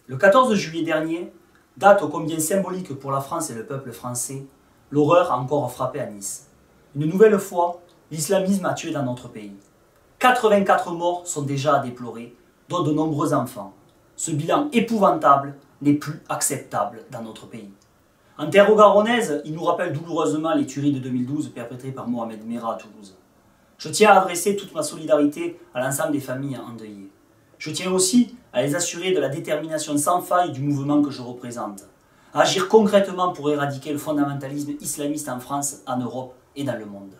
Le 14 juillet dernier, date ô combien symbolique pour la France et le peuple français, l'horreur a encore frappé à Nice. Une nouvelle fois, l'islamisme a tué dans notre pays. 84 morts sont déjà à déplorer, dont de nombreux enfants. Ce bilan épouvantable n'est plus acceptable dans notre pays. En terre haut-garonnaise, il nous rappelle douloureusement les tueries de 2012 perpétrées par Mohamed Merah à Toulouse. Je tiens à adresser toute ma solidarité à l'ensemble des familles endeuillées. Je tiens aussi à les assurer de la détermination sans faille du mouvement que je représente, à agir concrètement pour éradiquer le fondamentalisme islamiste en France, en Europe et dans le monde.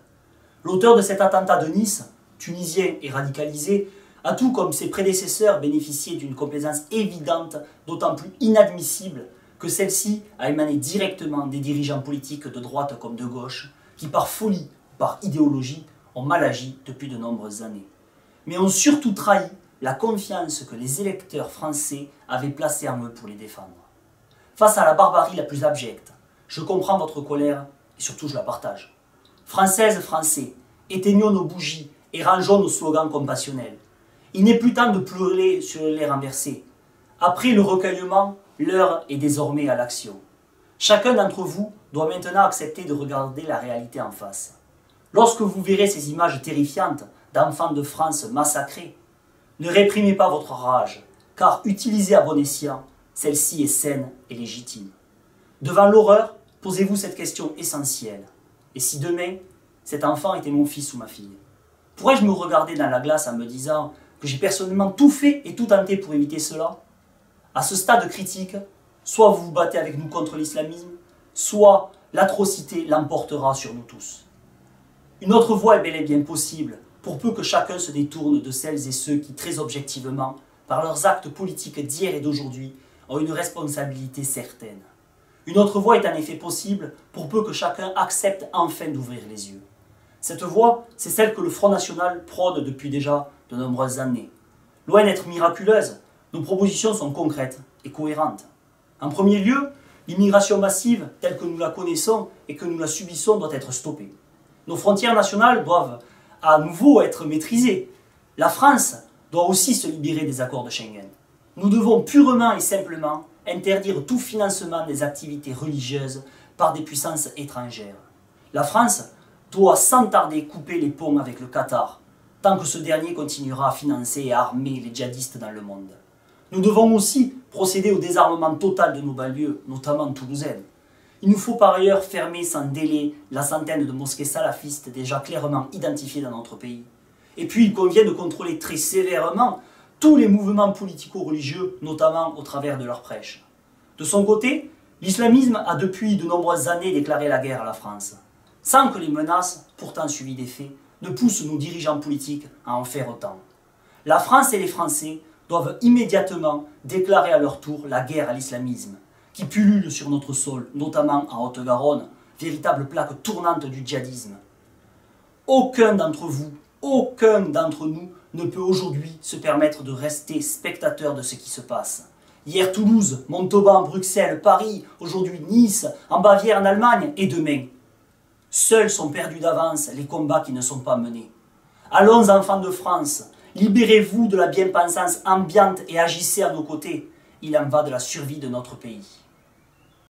L'auteur de cet attentat de Nice, tunisien et radicalisé, a tout comme ses prédécesseurs bénéficié d'une complaisance évidente, d'autant plus inadmissible que celle-ci a émané directement des dirigeants politiques de droite comme de gauche, qui par folie ou par idéologie ont mal agi depuis de nombreuses années, mais ont surtout trahi la confiance que les électeurs français avaient placée en eux pour les défendre. Face à la barbarie la plus abjecte, je comprends votre colère et surtout je la partage. Françaises, Français, éteignons nos bougies et rangeons nos slogans compassionnels. Il n'est plus temps de pleurer sur le lait renversé. Après le recueillement, l'heure est désormais à l'action. Chacun d'entre vous doit maintenant accepter de regarder la réalité en face. Lorsque vous verrez ces images terrifiantes d'enfants de France massacrés, ne réprimez pas votre rage, car utilisée à bon escient, celle-ci est saine et légitime. Devant l'horreur, posez-vous cette question essentielle. Et si demain, cet enfant était mon fils ou ma fille? Pourrais-je me regarder dans la glace en me disant que j'ai personnellement tout fait et tout tenté pour éviter cela? À ce stade critique, soit vous vous battez avec nous contre l'islamisme, soit l'atrocité l'emportera sur nous tous. Une autre voie est bel et bien possible, pour peu que chacun se détourne de celles et ceux qui, très objectivement, par leurs actes politiques d'hier et d'aujourd'hui, ont une responsabilité certaine. Une autre voie est en effet possible, pour peu que chacun accepte enfin d'ouvrir les yeux. Cette voie, c'est celle que le Front National prône depuis déjà de nombreuses années. Loin d'être miraculeuse, nos propositions sont concrètes et cohérentes. En premier lieu, l'immigration massive, telle que nous la connaissons et que nous la subissons, doit être stoppée. Nos frontières nationales doivent à nouveau être maîtrisées. La France doit aussi se libérer des accords de Schengen. Nous devons purement et simplement interdire tout financement des activités religieuses par des puissances étrangères. La France doit sans tarder couper les ponts avec le Qatar, tant que ce dernier continuera à financer et à armer les djihadistes dans le monde. Nous devons aussi procéder au désarmement total de nos banlieues, notamment toulousaines. Il nous faut par ailleurs fermer sans délai la centaine de mosquées salafistes déjà clairement identifiées dans notre pays. Et puis il convient de contrôler très sévèrement tous les mouvements politico-religieux, notamment au travers de leurs prêches. De son côté, l'islamisme a depuis de nombreuses années déclaré la guerre à la France, sans que les menaces, pourtant suivies des faits, ne poussent nos dirigeants politiques à en faire autant. La France et les Français doivent immédiatement déclarer à leur tour la guerre à l'islamisme, qui pullule sur notre sol, notamment en Haute-Garonne, véritable plaque tournante du djihadisme. Aucun d'entre vous, aucun d'entre nous ne peut aujourd'hui se permettre de rester spectateur de ce qui se passe. Hier Toulouse, Montauban, Bruxelles, Paris, aujourd'hui Nice, en Bavière, en Allemagne et demain. Seuls sont perdus d'avance les combats qui ne sont pas menés. Allons enfants de France, libérez-vous de la bien-pensance ambiante et agissez à nos côtés. Il en va de la survie de notre pays.